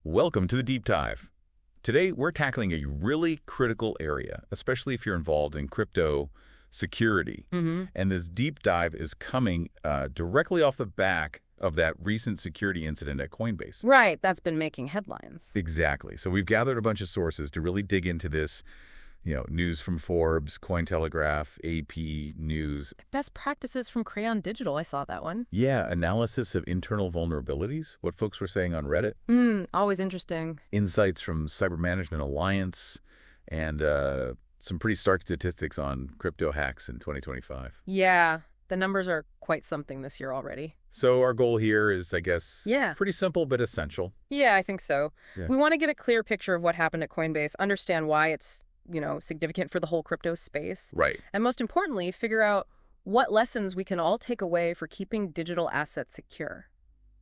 Welcome to the Deep Dive. Today, we're tackling a really critical area, especially if you're involved in crypto security. And this deep dive is coming directly off the back of that recent security incident at Coinbase. Right, that's been making headlines. Exactly. So we've gathered a bunch of sources to really dig into this, news from Forbes, Cointelegraph, AP News. Best practices from Crayon Digital, I saw that one. Yeah, analysis of internal vulnerabilities, what folks were saying on Reddit. Always interesting. Insights from Cyber Management Alliance, and some pretty stark statistics on crypto hacks in 2025. Yeah, the numbers are quite something this year already. So our goal here is, I guess, Yeah. pretty simple but essential. Yeah, I think so. Yeah. We want to get a clear picture of what happened at Coinbase, understand why it's, significant for the whole crypto space. Right. And most importantly, figure out what lessons we can all take away for keeping digital assets secure.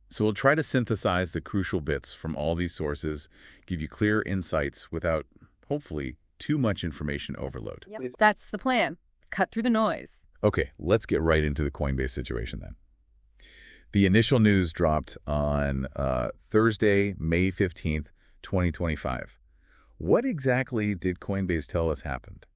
So we'll try to synthesize the crucial bits from all these sources, give you clear insights without, hopefully, too much information overload. Yep. That's the plan. Cut through the noise. Okay, let's get right into the Coinbase situation then. The initial news dropped on Thursday, May 15th, 2025. What exactly did Coinbase tell us happened?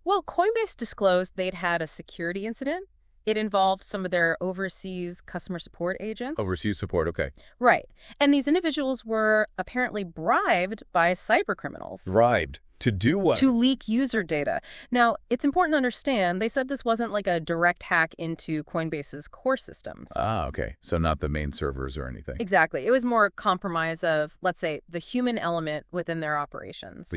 Well, Coinbase disclosed they'd had a security incident. It involved some of their overseas customer support agents. Overseas support, okay. Right. And these individuals were apparently bribed by cybercriminals. Bribed? To do what? To leak user data. Now, it's important to understand, they said this wasn't like a direct hack into Coinbase's core systems. Ah, okay. So not the main servers or anything. Exactly. It was more a compromise of, let's say, the human element within their operations.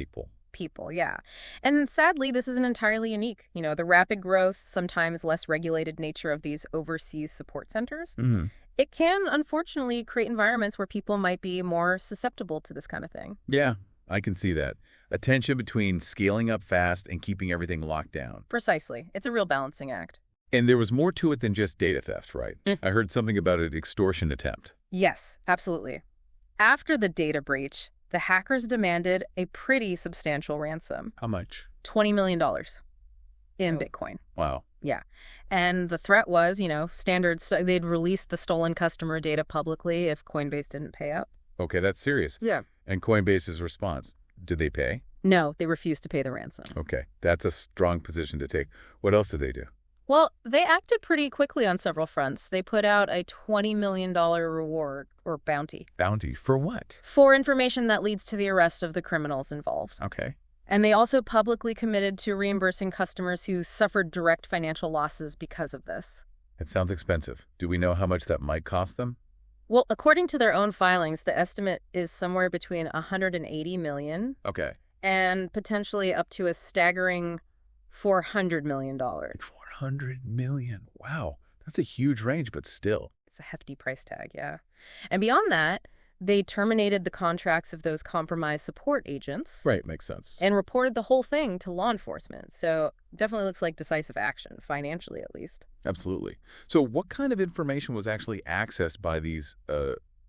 People, yeah. And sadly, this isn't entirely unique. The rapid growth, sometimes less regulated nature of these overseas support centers, it can, unfortunately, create environments where people might be more susceptible to this kind of thing. Yeah, I can see that. A tension between scaling up fast and keeping everything locked down. Precisely. It's a real balancing act. And there was more to it than just data theft, right? I heard something about an extortion attempt. Yes, absolutely. After the data breach, the hackers demanded a pretty substantial ransom. How much? $20 million in Bitcoin. Wow. Yeah. And the threat was, standards, they'd release the stolen customer data publicly if Coinbase didn't pay up. Okay, that's serious. Yeah. And Coinbase's response, did they pay? No, they refused to pay the ransom. Okay, that's a strong position to take. What else did they do? Well, they acted pretty quickly on several fronts. They put out a $20 million reward, or bounty. Bounty for what? For information that leads to the arrest of the criminals involved. Okay. And they also publicly committed to reimbursing customers who suffered direct financial losses because of this. It sounds expensive. Do we know how much that might cost them? Well, according to their own filings, the estimate is somewhere between $180 million and potentially up to a staggering $400 million. $400 million. Wow. That's a huge range, but still. It's a hefty price tag, yeah. And beyond that, they terminated the contracts of those compromised support agents. Right, makes sense. And reported the whole thing to law enforcement. So definitely looks like decisive action, financially at least. Absolutely. So what kind of information was actually accessed by these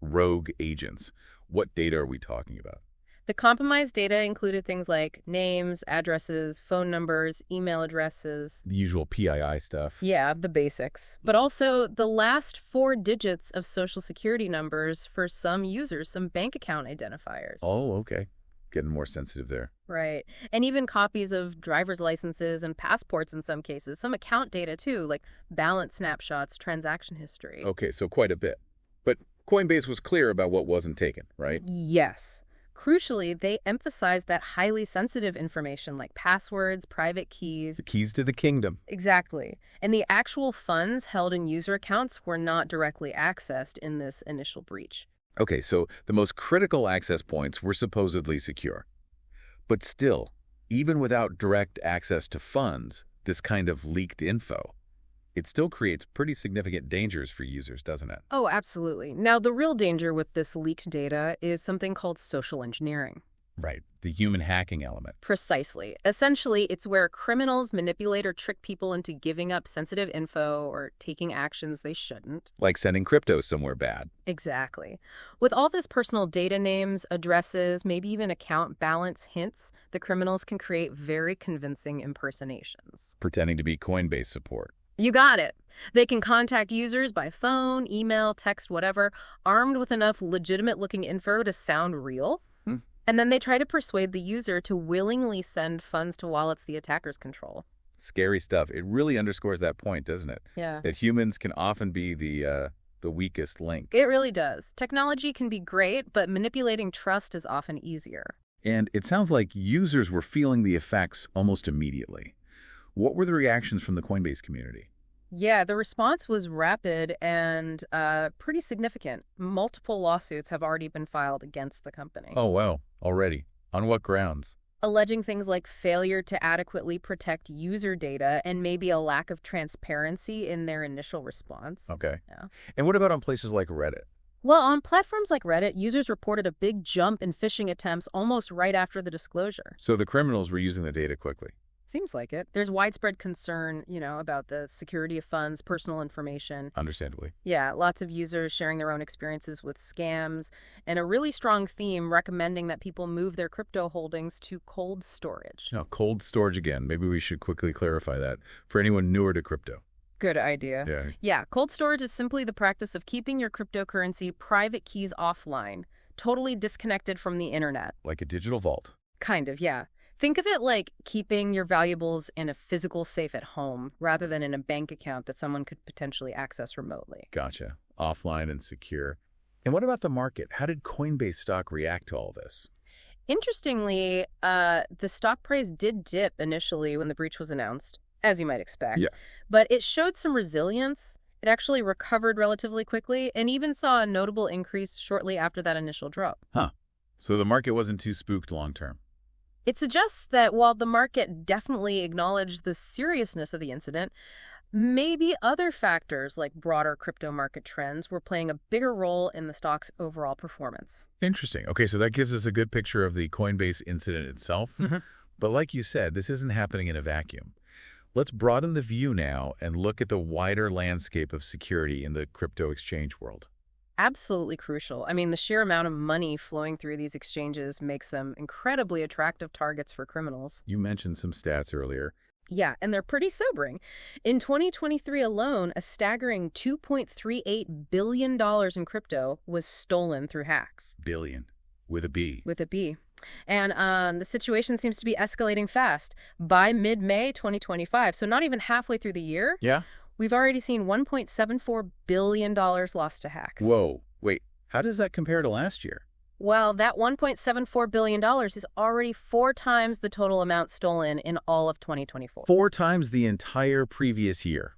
rogue agents? What data are we talking about? The compromised data included things like names, addresses, phone numbers, email addresses. The usual PII stuff. Yeah, the basics. But also the last 4 digits of Social Security numbers for some users, some bank account identifiers. Oh, okay. Getting more sensitive there. Right. And even copies of driver's licenses and passports in some cases. Some account data, too, like balance snapshots, transaction history. Okay, so quite a bit. But Coinbase was clear about what wasn't taken, right? Yes. Crucially, they emphasized that highly sensitive information like passwords, private keys. The keys to the kingdom. Exactly. And the actual funds held in user accounts were not directly accessed in this initial breach. Okay, so the most critical access points were supposedly secure. But still, even without direct access to funds, this kind of leaked info, it still creates pretty significant dangers for users, doesn't it? Oh, absolutely. Now, the real danger with this leaked data is something called social engineering. Right, the human hacking element. Precisely. Essentially, it's where criminals manipulate or trick people into giving up sensitive info or taking actions they shouldn't. Like sending crypto somewhere bad. Exactly. With all this personal data names, addresses, maybe even account balance hints, the criminals can create very convincing impersonations. Pretending to be Coinbase support. You got it. They can contact users by phone, email, text, whatever, armed with enough legitimate-looking info to sound real. And then they try to persuade the user to willingly send funds to wallets the attackers control. Scary stuff. It really underscores that point, doesn't it? Yeah. That humans can often be the weakest link. It really does. Technology can be great, but manipulating trust is often easier. And it sounds like users were feeling the effects almost immediately. What were the reactions from the Coinbase community? Yeah, the response was rapid and pretty significant. Multiple lawsuits have already been filed against the company. Oh, wow. Already. On what grounds? Alleging things like failure to adequately protect user data and maybe a lack of transparency in their initial response. Okay. Yeah. And what about on places like Reddit? Well, on platforms like Reddit, users reported a big jump in phishing attempts almost right after the disclosure. So the criminals were using the data quickly. Seems like it. There's widespread concern, about the security of funds, personal information. Understandably. Yeah, lots of users sharing their own experiences with scams, and a really strong theme recommending that people move their crypto holdings to cold storage. Now, cold storage again. Maybe we should quickly clarify that for anyone newer to crypto. Good idea. Yeah, cold storage is simply the practice of keeping your cryptocurrency private keys offline, totally disconnected from the internet. Like a digital vault. Kind of, yeah. Think of it like keeping your valuables in a physical safe at home rather than in a bank account that someone could potentially access remotely. Gotcha. Offline and secure. And what about the market? How did Coinbase stock react to all this? Interestingly, the stock price did dip initially when the breach was announced, as you might expect. Yeah. But it showed some resilience. It actually recovered relatively quickly and even saw a notable increase shortly after that initial drop. Huh. So the market wasn't too spooked long term. It suggests that while the market definitely acknowledged the seriousness of the incident, maybe other factors like broader crypto market trends were playing a bigger role in the stock's overall performance. Interesting. Okay, so that gives us a good picture of the Coinbase incident itself. But like you said, this isn't happening in a vacuum. Let's broaden the view now and look at the wider landscape of security in the crypto exchange world. Absolutely crucial. I mean, the sheer amount of money flowing through these exchanges makes them incredibly attractive targets for criminals. You mentioned some stats earlier. Yeah, and they're pretty sobering. In 2023 alone, a staggering $2.38 billion in crypto was stolen through hacks. Billion. With a B. With a B. And the situation seems to be escalating fast. By mid-May 2025, so not even halfway through the year, we've already seen $1.74 billion lost to hacks. Whoa. Wait, how does that compare to last year? Well, that $1.74 billion is already 4 times the total amount stolen in all of 2024. 4 times the entire previous year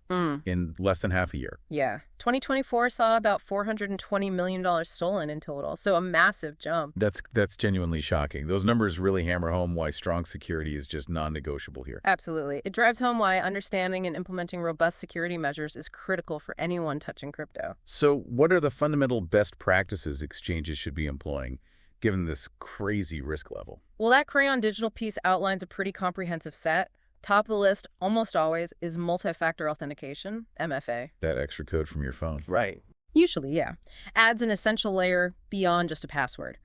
in less than half a year. Yeah. 2024 saw about $420 million stolen in total, so a massive jump. That's genuinely shocking. Those numbers really hammer home why strong security is just non-negotiable here. Absolutely. It drives home why understanding and implementing robust security measures is critical for anyone touching crypto. So what are the fundamental best practices exchanges should be employing, given this crazy risk level? Well, that Crayon Digital piece outlines a pretty comprehensive set. Top of the list, almost always, is multi-factor authentication, MFA. That extra code from your phone. Right. Usually, yeah. Adds an essential layer beyond just a password.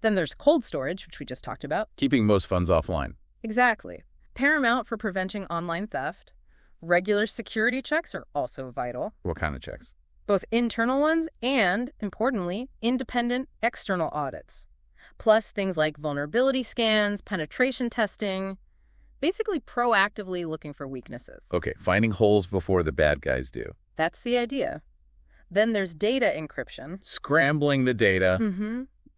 Then there's cold storage, which we just talked about. Keeping most funds offline. Exactly. Paramount for preventing online theft. Regular security checks are also vital. What kind of checks? Both internal ones and, importantly, independent external audits. Plus things like vulnerability scans, penetration testing. Basically proactively looking for weaknesses. Okay, finding holes before the bad guys do. That's the idea. Then there's data encryption. Scrambling the data.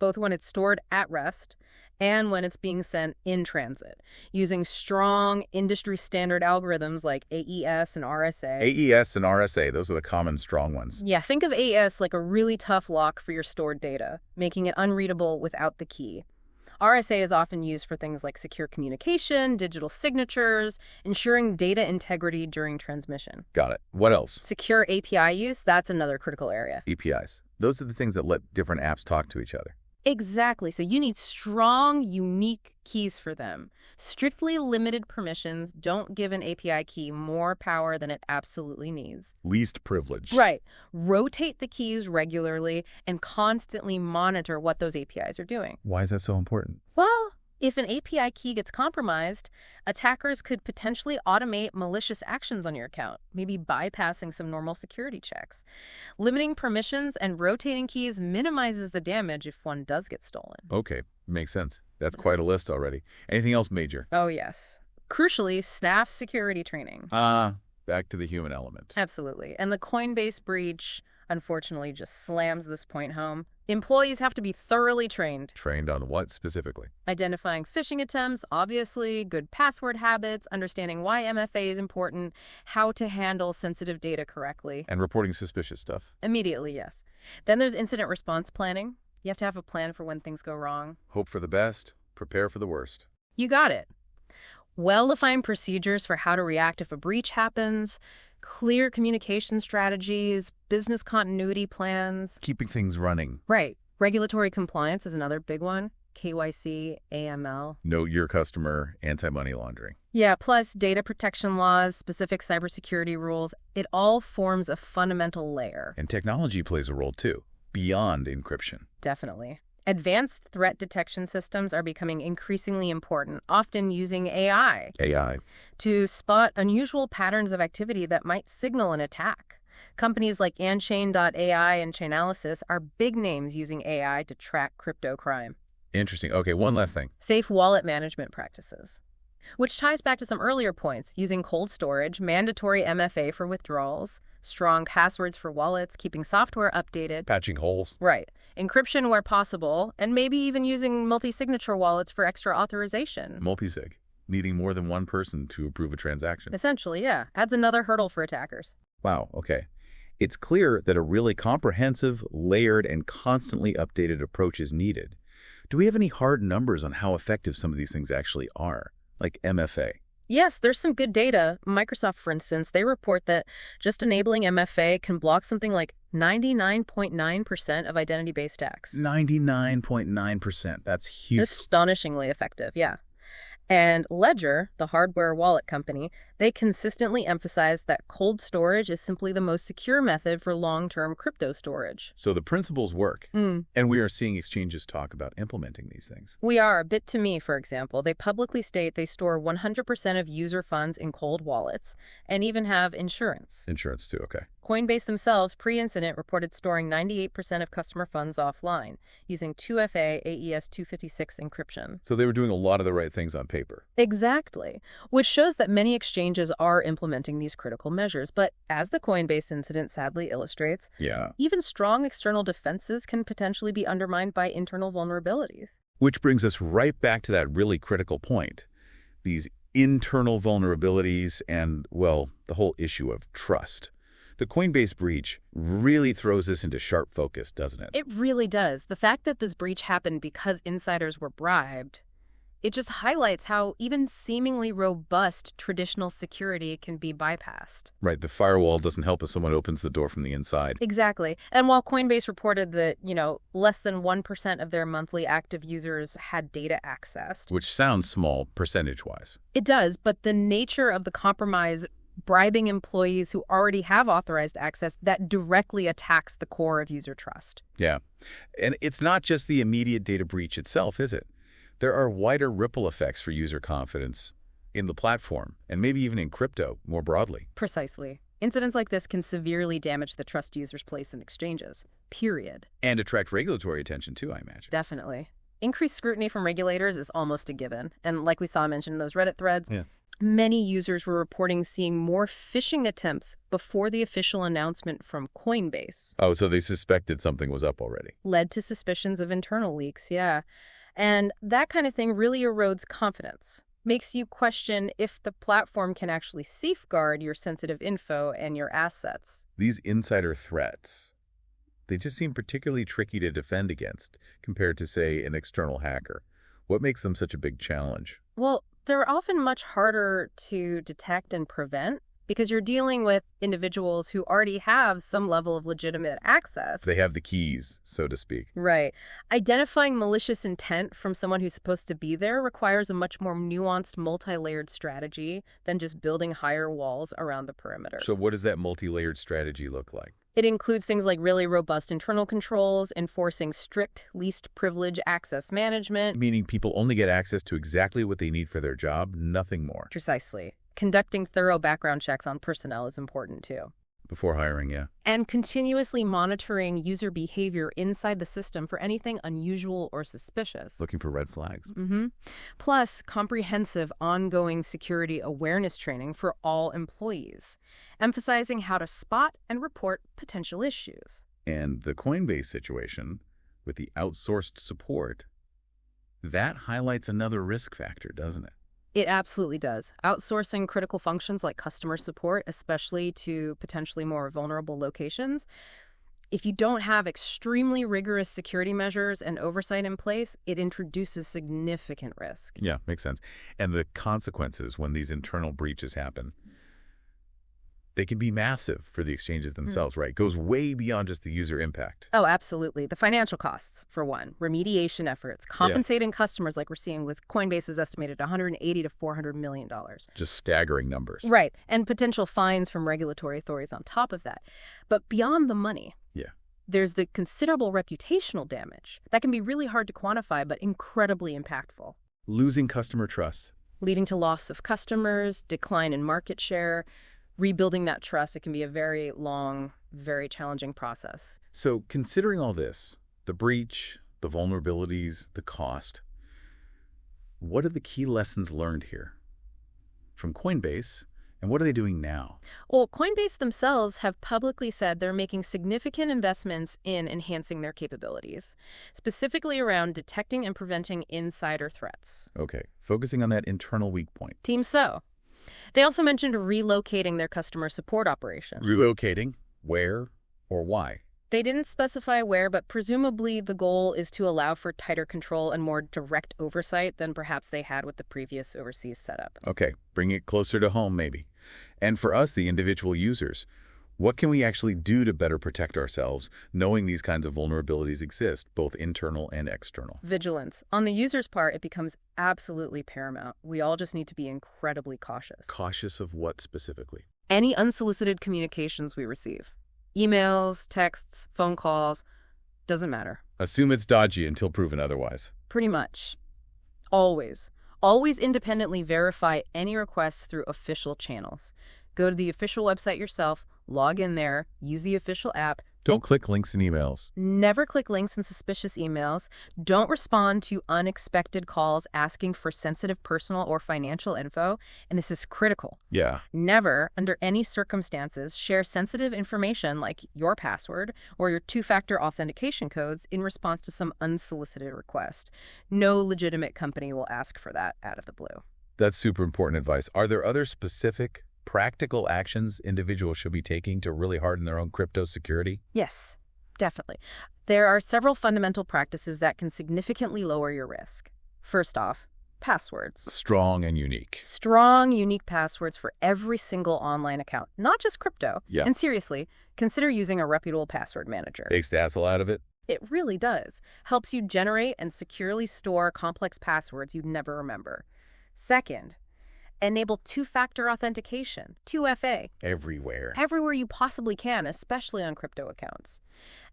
Both when it's stored at rest and when it's being sent in transit, using strong industry-standard algorithms like AES and RSA. AES and RSA, those are the common strong ones. Yeah, think of AES like a really tough lock for your stored data, making it unreadable without the key. RSA is often used for things like secure communication, digital signatures, ensuring data integrity during transmission. Got it. What else? Secure API use, that's another critical area. APIs. Those are the things that let different apps talk to each other. Exactly. So you need strong, unique keys for them. Strictly limited permissions don't give an API key more power than it absolutely needs. Least privilege. Right. Rotate the keys regularly and constantly monitor what those APIs are doing. Why is that so important? Well, If an API key gets compromised, attackers could potentially automate malicious actions on your account, maybe bypassing some normal security checks. Limiting permissions and rotating keys minimizes the damage if one does get stolen. Okay, makes sense. That's quite a list already. Anything else major? Oh, yes. Crucially, staff security training. Back to the human element. Absolutely. And the Coinbase breach, unfortunately, just slams this point home. Employees have to be thoroughly trained. Trained on what specifically? Identifying phishing attempts, obviously, good password habits, understanding why MFA is important, how to handle sensitive data correctly. And reporting suspicious stuff. Immediately, yes. Then there's incident response planning. You have to have a plan for when things go wrong. Hope for the best, prepare for the worst. You got it. Well-defined procedures for how to react if a breach happens, clear communication strategies, business continuity plans. Keeping things running. Right. Regulatory compliance is another big one. KYC, AML. Know your customer, anti-money laundering. Yeah, plus data protection laws, specific cybersecurity rules. It all forms a fundamental layer. And technology plays a role too, beyond encryption. Definitely. Advanced threat detection systems are becoming increasingly important, often using AI to spot unusual patterns of activity that might signal an attack. Companies like Unchained.ai and Chainalysis are big names using AI to track crypto crime. Interesting. Okay, one last thing. Safe wallet management practices, which ties back to some earlier points, using cold storage, mandatory MFA for withdrawals, strong passwords for wallets, keeping software updated. Patching holes. Right. Encryption where possible, and maybe even using multi-signature wallets for extra authorization. Multisig. Needing more than one person to approve a transaction. Essentially, yeah. Adds another hurdle for attackers. Wow, okay. It's clear that a really comprehensive, layered, and constantly updated approach is needed. Do we have any hard numbers on how effective some of these things actually are? Like MFA. Yes, there's some good data. Microsoft, for instance, they report that just enabling MFA can block something like 99.9% of identity-based attacks. 99.9%. That's huge. Astonishingly effective, yeah. And Ledger, the hardware wallet company, they consistently emphasize that cold storage is simply the most secure method for long-term crypto storage. So the principles work, and we are seeing exchanges talk about implementing these things. We are. Bit2Me, for example, they publicly state they store 100% of user funds in cold wallets and even have insurance. Insurance too, okay. Coinbase themselves, pre-incident, reported storing 98% of customer funds offline using 2FA AES 256 encryption. So they were doing a lot of the right things on paper. Exactly, which shows that many exchanges are implementing these critical measures. But as the Coinbase incident sadly illustrates, even strong external defenses can potentially be undermined by internal vulnerabilities. Which brings us right back to that really critical point. These internal vulnerabilities and, well, the whole issue of trust. The Coinbase breach really throws this into sharp focus, doesn't it? It really does. The fact that this breach happened because insiders were bribed, it just highlights how even seemingly robust traditional security can be bypassed. Right, the firewall doesn't help if someone opens the door from the inside. Exactly. And while Coinbase reported that, less than 1% of their monthly active users had data accessed. Which sounds small percentage-wise. It does, but the nature of the compromise bribing employees who already have authorized access, that directly attacks the core of user trust. Yeah. And it's not just the immediate data breach itself, is it? There are wider ripple effects for user confidence in the platform, and maybe even in crypto more broadly. Precisely. Incidents like this can severely damage the trust users place in exchanges, period. And attract regulatory attention too, I imagine. Definitely. Increased scrutiny from regulators is almost a given. And like we saw mentioned in those Reddit threads, many users were reporting seeing more phishing attempts before the official announcement from Coinbase. Oh, so they suspected something was up already. Led to suspicions of internal leaks, yeah. And that kind of thing really erodes confidence. Makes you question if the platform can actually safeguard your sensitive info and your assets. These insider threats, they just seem particularly tricky to defend against compared to, say, an external hacker. What makes them such a big challenge? Well, they're often much harder to detect and prevent because you're dealing with individuals who already have some level of legitimate access. They have the keys, so to speak. Right. Identifying malicious intent from someone who's supposed to be there requires a much more nuanced, multi-layered strategy than just building higher walls around the perimeter. So what does that multi-layered strategy look like? It includes things like really robust internal controls, enforcing strict least privilege access management. Meaning people only get access to exactly what they need for their job, nothing more. Precisely. Conducting thorough background checks on personnel is important too. Before hiring, yeah. And continuously monitoring user behavior inside the system for anything unusual or suspicious. Looking for red flags. Plus, comprehensive ongoing security awareness training for all employees, emphasizing how to spot and report potential issues. And the Coinbase situation with the outsourced support, that highlights another risk factor, doesn't it? It absolutely does. Outsourcing critical functions like customer support, especially to potentially more vulnerable locations, if you don't have extremely rigorous security measures and oversight in place, it introduces significant risk. Yeah, makes sense. And the consequences when these internal breaches happen, they can be massive for the exchanges themselves, right? It goes way beyond just the user impact. Oh, absolutely. The financial costs, for one, remediation efforts, compensating customers like we're seeing with Coinbase's estimated $180 to $400 million. Just staggering numbers. Right, and potential fines from regulatory authorities on top of that. But beyond the money, there's the considerable reputational damage. That can be really hard to quantify, but incredibly impactful. Losing customer trust. Leading to loss of customers, decline in market share. Rebuilding that trust, it can be a very long, very challenging process. So considering all this, the breach, the vulnerabilities, the cost, what are the key lessons learned here from Coinbase, and what are they doing now? Well, Coinbase themselves have publicly said they're making significant investments in enhancing their capabilities, specifically around detecting and preventing insider threats. Okay, focusing on that internal weak point. Team so. They also mentioned relocating their customer support operations. Relocating? Where or why? They didn't specify where, but presumably the goal is to allow for tighter control and more direct oversight than perhaps they had with the previous overseas setup. Okay, bring it closer to home maybe. And for us, the individual users, what can we actually do to better protect ourselves, knowing these kinds of vulnerabilities exist, both internal and external? Vigilance. On the user's part, it becomes absolutely paramount. We all just need to be incredibly cautious. Cautious of what specifically? Any unsolicited communications we receive. Emails, texts, phone calls, doesn't matter. Assume it's dodgy until proven otherwise. Pretty much. Always. Always independently verify any requests through official channels. Go to the official website yourself, log in there, use the official app. Don't click links in emails. Never click links in suspicious emails. Don't respond to unexpected calls asking for sensitive personal or financial info. And this is critical. Yeah. Never, under any circumstances, share sensitive information like your password or your two-factor authentication codes in response to some unsolicited request. No legitimate company will ask for that out of the blue. That's super important advice. Are there other specific practical actions individuals should be taking to really harden their own crypto security? Yes, definitely. There are several fundamental practices that can significantly lower your risk. First off, passwords. Strong and unique. Strong, unique passwords for every single online account, not just crypto. Yeah. And seriously, consider using a reputable password manager. Takes the hassle out of it. It really does. Helps you generate and securely store complex passwords you'd never remember. Second, enable two-factor authentication, 2FA. Everywhere. Everywhere you possibly can, especially on crypto accounts.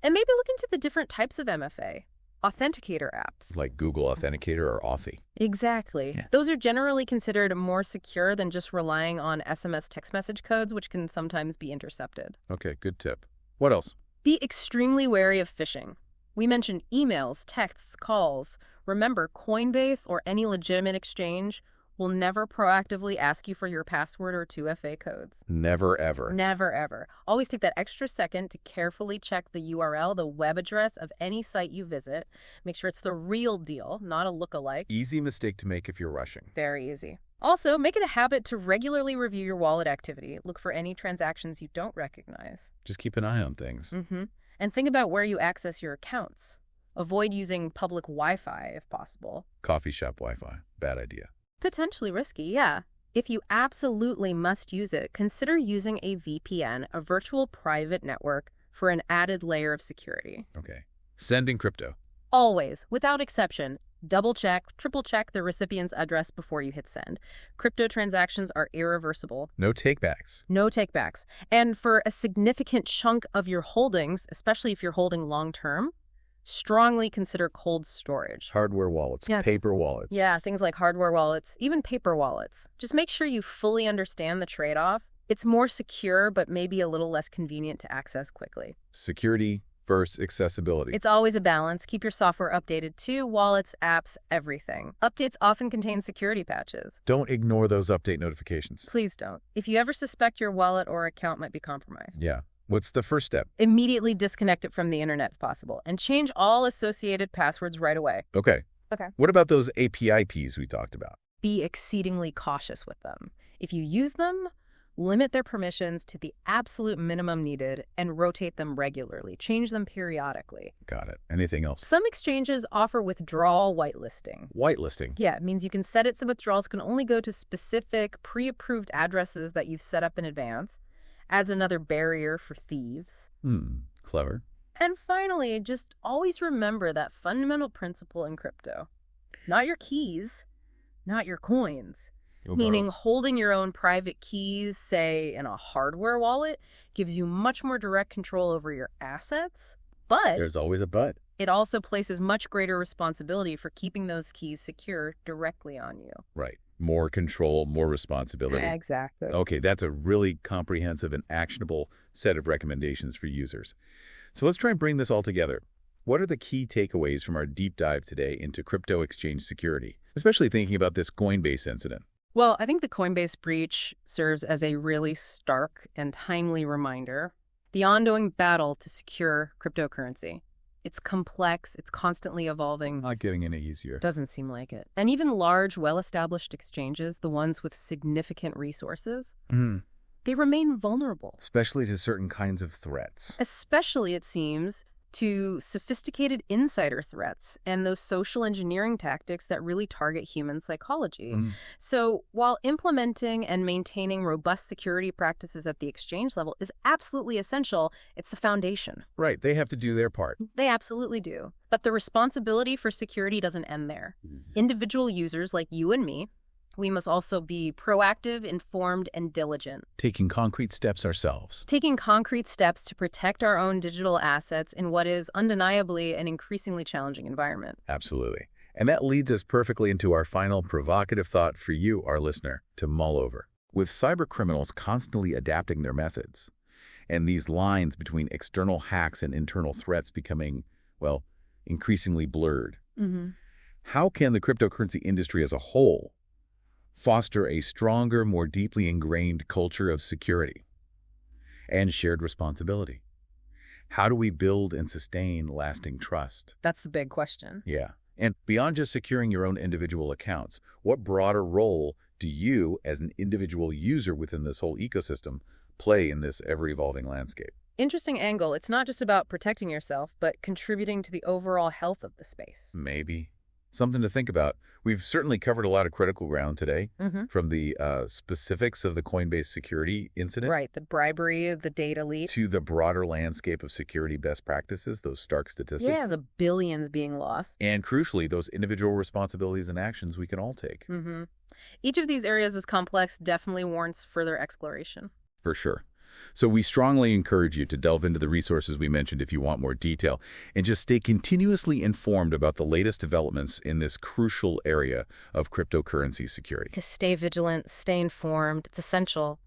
And maybe look into the different types of MFA. Authenticator apps. Like Google Authenticator or Authy. Exactly. Yeah. Those are generally considered more secure than just relying on SMS text message codes, which can sometimes be intercepted. Okay, good tip. What else? Be extremely wary of phishing. We mentioned emails, texts, calls. Remember, Coinbase or any legitimate exchange will never proactively ask you for your password or 2FA codes. Never, ever. Never, ever. Always take that extra second to carefully check the URL, the web address of any site you visit. Make sure it's the real deal, not a lookalike. Easy mistake to make if you're rushing. Very easy. Also, make it a habit to regularly review your wallet activity. Look for any transactions you don't recognize. Just keep an eye on things. And think about where you access your accounts. Avoid using public Wi-Fi if possible. Coffee shop Wi-Fi. Bad idea. Potentially risky, yeah. If you absolutely must use it, consider using a VPN, a virtual private network, for an added layer of security. Okay. Sending crypto. Always, without exception, Double-check, triple-check the recipient's address before you hit send. Crypto transactions are irreversible. No takebacks. No takebacks. And for a significant chunk of your holdings, especially if you're holding long-term, strongly consider cold storage. Hardware wallets, paper wallets. Yeah, things like hardware wallets, even paper wallets. Just make sure you fully understand the trade-off. It's more secure, but maybe a little less convenient to access quickly. Security versus accessibility. It's always a balance. Keep your software updated too, wallets, apps, everything. Updates often contain security patches. Don't ignore those update notifications. Please don't. If you ever suspect your wallet or account might be compromised. Yeah. What's the first step? Immediately disconnect it from the internet if possible, and change all associated passwords right away. Okay. What about those API keys we talked about? Be exceedingly cautious with them. If you use them, limit their permissions to the absolute minimum needed and rotate them regularly. Change them periodically. Got it. Anything else? Some exchanges offer withdrawal whitelisting. Whitelisting? Yeah, it means you can set it so withdrawals can only go to specific pre-approved addresses that you've set up in advance. Adds another barrier for thieves. Clever. And finally, just always remember that fundamental principle in crypto. Not your keys, not your coins. Meaning holding your own private keys, say, in a hardware wallet, gives you much more direct control over your assets. But there's always a but. It also places much greater responsibility for keeping those keys secure directly on you. Right. More control, more responsibility. Exactly. Okay, that's a really comprehensive and actionable set of recommendations for users. So let's try and bring this all together. What are the key takeaways from our deep dive today into crypto exchange security, especially thinking about this Coinbase incident? Well, I think the Coinbase breach serves as a really stark and timely reminder. The ongoing battle to secure cryptocurrency. It's complex, it's constantly evolving. Not getting any easier. Doesn't seem like it. And even large, well-established exchanges, the ones with significant resources, they remain vulnerable. Especially to certain kinds of threats. Especially, it seems, to sophisticated insider threats and those social engineering tactics that really target human psychology. So while implementing and maintaining robust security practices at the exchange level is absolutely essential, it's the foundation. Right. They have to do their part. They absolutely do. But the responsibility for security doesn't end there. Individual users like you and me, we must also be proactive, informed, and diligent. Taking concrete steps ourselves. Taking concrete steps to protect our own digital assets in what is undeniably an increasingly challenging environment. Absolutely. And that leads us perfectly into our final provocative thought for you, our listener, to mull over. With cybercriminals constantly adapting their methods, and these lines between external hacks and internal threats becoming, well, increasingly blurred, how can the cryptocurrency industry as a whole foster a stronger, more deeply ingrained culture of security and shared responsibility? How do we build and sustain lasting trust? That's the big question. Yeah. And beyond just securing your own individual accounts, what broader role do you, as an individual user within this whole ecosystem, play in this ever-evolving landscape? Interesting angle. It's not just about protecting yourself, but contributing to the overall health of the space. Maybe. Something to think about. We've certainly covered a lot of critical ground today, from the specifics of the Coinbase security incident. Right, the bribery, the data leak. To the broader landscape of security best practices, those stark statistics. Yeah, the billions being lost. And crucially, those individual responsibilities and actions we can all take. Each of these areas is complex, definitely warrants further exploration. For sure. So we strongly encourage you to delve into the resources we mentioned if you want more detail, and just stay continuously informed about the latest developments in this crucial area of cryptocurrency security. Stay vigilant, stay informed. It's essential.